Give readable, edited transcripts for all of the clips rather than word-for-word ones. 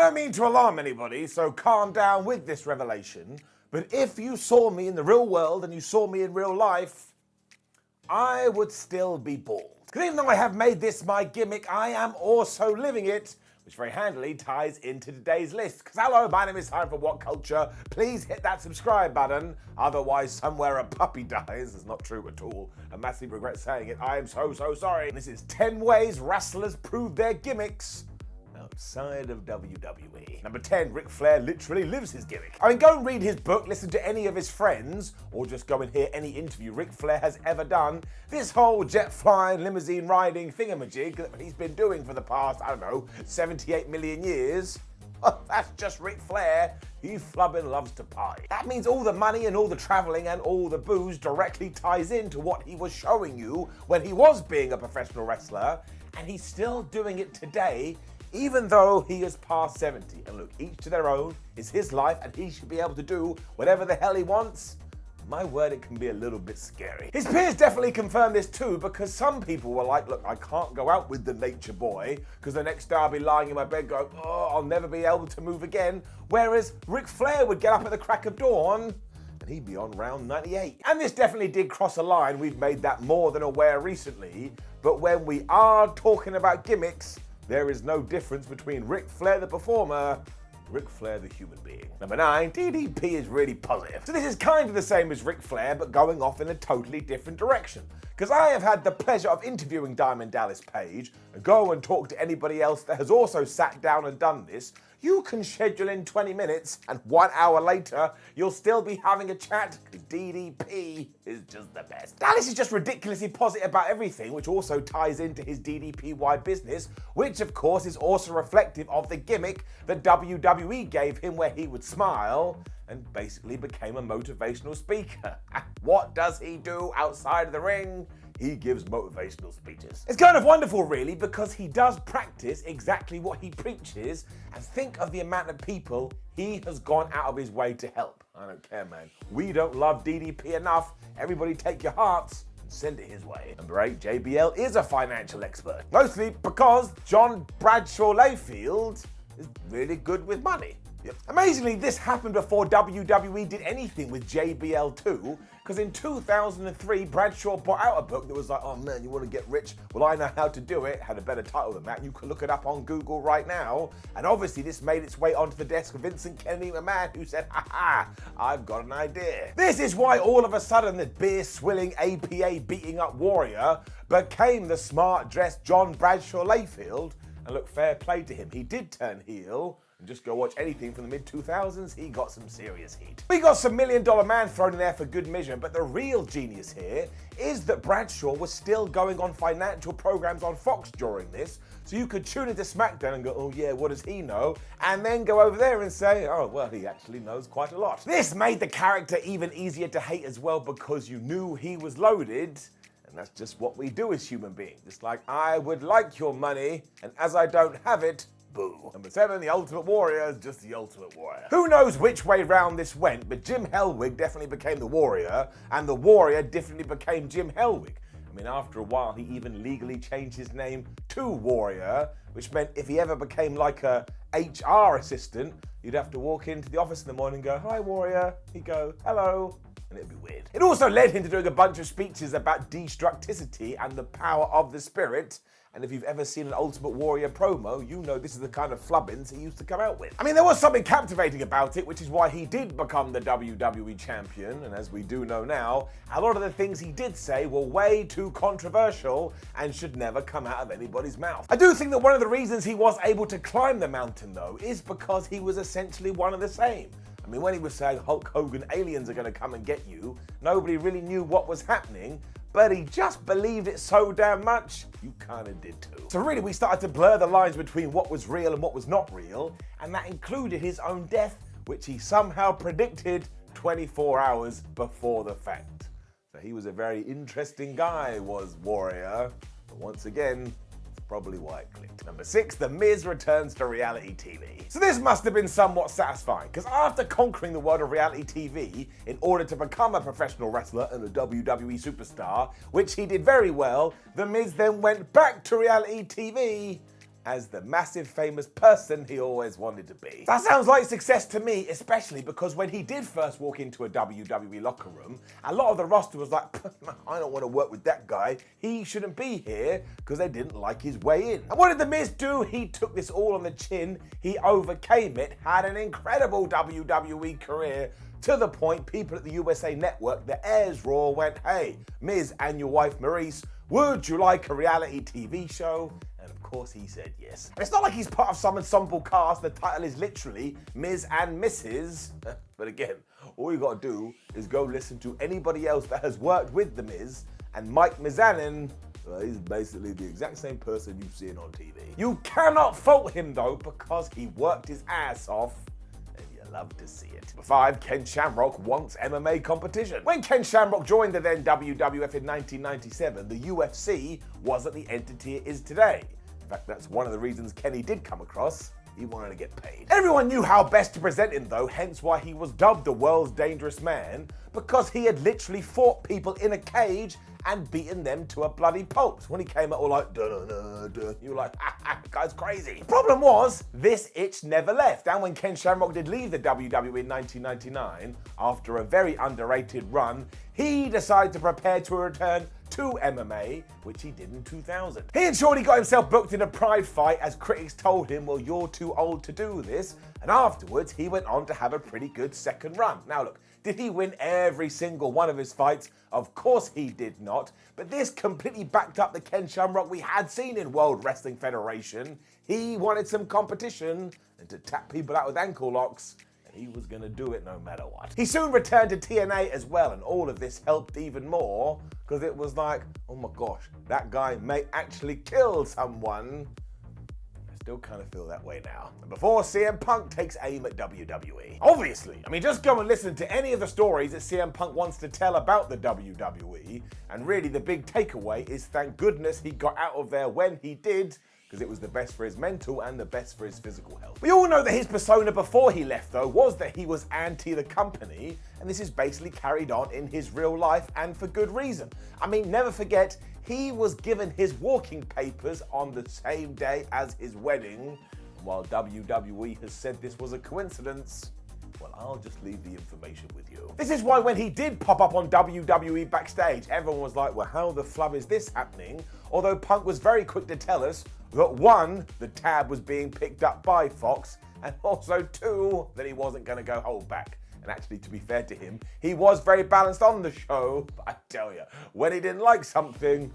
don't mean to alarm anybody, so calm down with this revelation, but if you saw me in the real world and you saw me in real life, I would still be bald. Because even though I have made this my gimmick, I am also living it, which very handily ties into today's list. Because hello, my name is Simon from What Culture. Please hit that subscribe button. Otherwise, somewhere a puppy dies. It's not true at all. I massively regret saying it. I am so sorry. This is 10 ways wrestlers prove their gimmicks outside of WWE. Number 10, Ric Flair literally lives his gimmick. I mean, go and read his book, listen to any of his friends, or just go and hear any interview Ric Flair has ever done. This whole jet flying, limousine riding thingamajig that he's been doing for the past, 78 million years. Oh, that's just Ric Flair. He flubbing loves to party. That means all the money and all the traveling and all the booze directly ties into what he was showing you when he was being a professional wrestler, and he's still doing it today, even though he is past 70. And look, each to their own. It's his life and he should be able to do whatever the hell he wants. My word, it can be a little bit scary. His peers definitely confirm this too, because some people were like, look, I can't go out with the nature boy because the next day I'll be lying in my bed going, oh, I'll never be able to move again. Whereas Ric Flair would get up at the crack of dawn and he'd be on round 98. And this definitely did cross a line. We've made that more than aware recently. But when we are talking about gimmicks, there is no difference between Ric Flair the performer, Ric Flair the human being. Number 9, DDP is really positive. So this is kind of the same as Ric Flair, but going off in a totally different direction. Because I have had the pleasure of interviewing Diamond Dallas Page, and go and talk to anybody else that has also sat down and done this. You can schedule in 20 minutes, and 1 hour later, you'll still be having a chat, because DDP is just the best. Dallas is just ridiculously positive about everything, which also ties into his DDPY business, which of course is also reflective of the gimmick that WWE gave him, where he would smile and basically became a motivational speaker. What does he do outside of the ring? He gives motivational speeches. It's kind of wonderful, really, because he does practice exactly what he preaches, and think of the amount of people he has gone out of his way to help. I don't care, man. We don't love DDP enough. Everybody take your hearts and send it his way. Number 8, JBL is a financial expert. Mostly because John Bradshaw Layfield is really good with money. Yep. Amazingly, this happened before WWE did anything with JBL too, because in 2003, Bradshaw brought out a book that was like, oh man, you want to get rich? Well, I know how to do it. Had a better title than that. You can look it up on Google right now. And obviously this made its way onto the desk of Vincent Kennedy, a man who said, ha, I've got an idea. This is why all of a sudden the beer-swilling APA beating up warrior became the smart-dressed John Bradshaw Layfield. And look, fair play to him. He did turn heel. And just go watch anything from the mid-2000s, he got some serious heat. We got some $1 Million Man thrown in there for good measure, but the real genius here is that Bradshaw was still going on financial programs on Fox during this, so you could tune into SmackDown and go, oh yeah, what does he know? And then go over there and say, oh, well, he actually knows quite a lot. This made the character even easier to hate as well, because you knew he was loaded. And that's just what we do as human beings. It's like, I would like your money, and as I don't have it, boo. Number 7, the Ultimate Warrior is just the Ultimate Warrior. Who knows which way round this went, but Jim Hellwig definitely became the Warrior, and the Warrior definitely became Jim Hellwig. I mean, after a while, he even legally changed his name to Warrior, which meant if he ever became like a HR assistant, you'd have to walk into the office in the morning and go, hi, Warrior. He'd go, hello. And it'd be weird. It also led him to doing a bunch of speeches about destructicity and the power of the spirit. And if you've ever seen an Ultimate Warrior promo, you know this is the kind of flubbins he used to come out with. I mean, there was something captivating about it, which is why he did become the WWE champion. And as we do know now, a lot of the things he did say were way too controversial and should never come out of anybody's mouth. I do think that one of the reasons he was able to climb the mountain, though, is because he was essentially one of the same. I mean, when he was saying Hulk Hogan aliens are going to come and get you, nobody really knew what was happening, but he just believed it so damn much, you kind of did too. So really, we started to blur the lines between what was real and what was not real, and that included his own death, which he somehow predicted 24 hours before the fact. So he was a very interesting guy, was Warrior, but once again, probably why it clicked. Number 6, The Miz returns to reality TV. So this must have been somewhat satisfying, because after conquering the world of reality TV in order to become a professional wrestler and a WWE superstar, which he did very well, The Miz then went back to reality TV as the massive famous person he always wanted to be. That sounds like success to me, especially because when he did first walk into a WWE locker room, a lot of the roster was like, I don't want to work with that guy, he shouldn't be here, because they didn't like his way in. And what did The Miz do? He took this all on the chin, he overcame it, had an incredible WWE career, to the point people at the USA Network that airs Raw went, hey, Miz and your wife Maurice, would you like a reality TV show? And of course he said yes. And it's not like he's part of some ensemble cast, the title is literally Miz and Mrs. But again, all you gotta do is go listen to anybody else that has worked with The Miz, and Mike Mizanin, he's basically the exact same person you've seen on TV. You cannot fault him though, because he worked his ass off. Love to see it. Number 5, Ken Shamrock wants MMA competition. When Ken Shamrock joined the then WWF in 1997, the UFC wasn't the entity it is today. In fact, that's one of the reasons Kenny did come across. He wanted to get paid. Everyone knew how best to present him though, hence why he was dubbed the world's dangerous man, because he had literally fought people in a cage and beaten them to a bloody pulp. When he came out all like, you were like, that guy's crazy. The problem was, this itch never left. And when Ken Shamrock did leave the WWE in 1999, after a very underrated run, he decided to prepare to return to MMA, which he did in 2000. He and Shorty got himself booked in a pride fight as critics told him, well, you're too old to do this. And afterwards, he went on to have a pretty good second run. Now look, did he win every single one of his fights? Of course he did not, but this completely backed up the Ken Shamrock we had seen in World Wrestling Federation. He wanted some competition and to tap people out with ankle locks, and he was gonna do it no matter what. He soon returned to TNA as well, and all of this helped even more, because it was like, oh my gosh, that guy may actually kill someone. Still kind of feel that way now. And before CM Punk takes aim at WWE. Obviously, I mean, just go and listen to any of the stories that CM Punk wants to tell about the WWE, and really the big takeaway is thank goodness he got out of there when he did, because it was the best for his mental and the best for his physical health. We all know that his persona before he left though was that he was anti the company, and this is basically carried on in his real life, and for good reason. I mean, never forget, he was given his walking papers on the same day as his wedding. And while WWE has said this was a coincidence, well, I'll just leave the information with you. This is why when he did pop up on WWE backstage, everyone was like, well, how the flub is this happening? Although Punk was very quick to tell us that 1, the tab was being picked up by Fox, and also 2, that he wasn't going to go hold back. And actually, to be fair to him, he was very balanced on the show, but I tell you, when he didn't like something,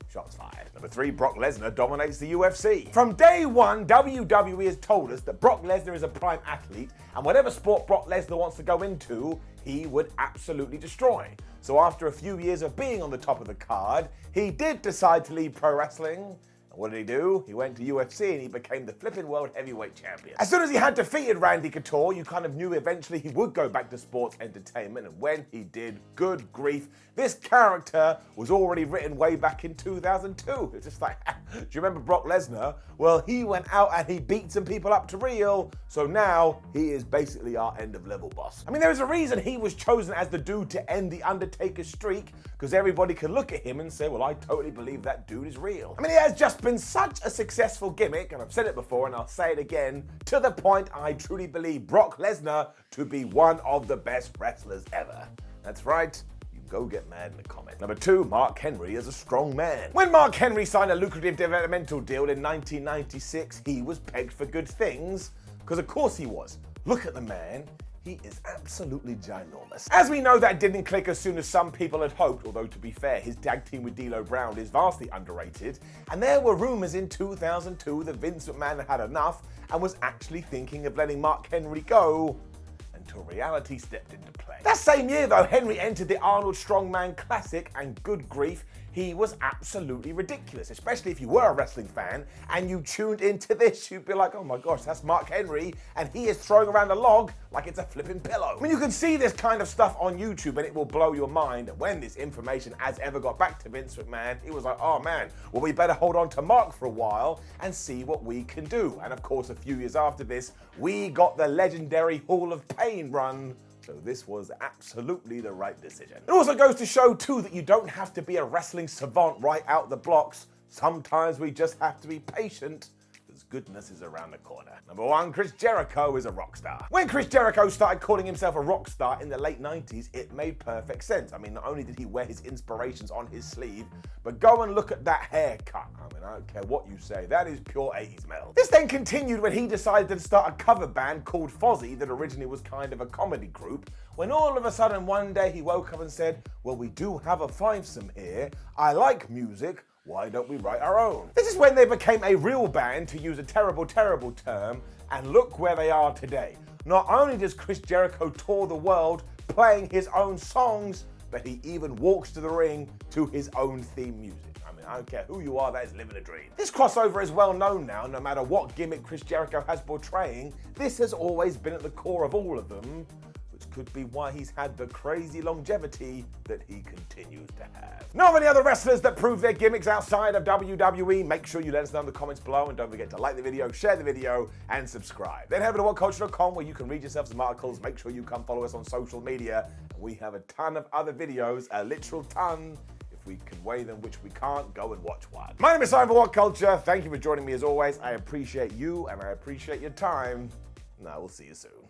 shots fired. Number 3, Brock Lesnar dominates the UFC. From day one, WWE has told us that Brock Lesnar is a prime athlete, and whatever sport Brock Lesnar wants to go into, he would absolutely destroy. So after a few years of being on the top of the card, he did decide to leave pro wrestling. What did he do? He went to UFC and he became the flipping world heavyweight champion. As soon as he had defeated Randy Couture, you kind of knew eventually he would go back to sports entertainment, and when he did, good grief, this character was already written way back in 2002. It's just like, do you remember Brock Lesnar? Well, he went out and he beat some people up to real, so now he is basically our end-of-level boss. I mean, there is a reason he was chosen as the dude to end the Undertaker's streak, because everybody can look at him and say, well, I totally believe that dude is real. I mean, he has just been such a successful gimmick, and I've said it before and I'll say it again, to the point I truly believe Brock Lesnar to be one of the best wrestlers ever. That's right. Go get mad in the comment. Number 2, Mark Henry is a strong man. When Mark Henry signed a lucrative developmental deal in 1996, he was pegged for good things, because of course he was. Look at the man. He is absolutely ginormous. As we know, that didn't click as soon as some people had hoped, although to be fair, his tag team with D'Lo Brown is vastly underrated, and there were rumors in 2002 that Vince McMahon had enough and was actually thinking of letting Mark Henry go, until reality stepped into play. That same year though, Henry entered the Arnold Strongman Classic, and good grief, he was absolutely ridiculous, especially if you were a wrestling fan and you tuned into this, you'd be like, oh my gosh, that's Mark Henry, and he is throwing around a log like it's a flipping pillow. I mean, you can see this kind of stuff on YouTube and it will blow your mind. When this information has ever got back to Vince McMahon, he was like, oh man, well, we better hold on to Mark for a while and see what we can do. And of course, a few years after this, we got the legendary Hall of Pain run. So this was absolutely the right decision. It also goes to show too that you don't have to be a wrestling savant right out the blocks. Sometimes we just have to be patient because goodness is around the corner. Number 1, Chris Jericho is a rock star. When Chris Jericho started calling himself a rock star in the late 90s, it made perfect sense. I mean, not only did he wear his inspirations on his sleeve, but go and look at that haircut. I mean, I don't care what you say, that is pure 80s metal. This then continued when he decided to start a cover band called Fozzy that originally was kind of a comedy group, when all of a sudden one day he woke up and said, well, we do have a fivesome here, I like music, why don't we write our own? This is when they became a real band, to use a terrible, terrible term, and look where they are today. Not only does Chris Jericho tour the world playing his own songs, but he even walks to the ring to his own theme music. I don't care who you are, that is living a dream. This crossover is well known now. No matter what gimmick Chris Jericho has portraying, this has always been at the core of all of them, which could be why he's had the crazy longevity that he continues to have. Know of any other wrestlers that prove their gimmicks outside of WWE? Make sure you let us know in the comments below, and don't forget to like the video, share the video, and subscribe. Then head over to whatculture.com where you can read yourself some articles. Make sure you come follow us on social media. We have a ton of other videos, a literal ton. We can weigh them, which we can't. Go and watch one. My name is Simon for What Culture. Thank you for joining me as always. I appreciate you and I appreciate your time. And I will see you soon.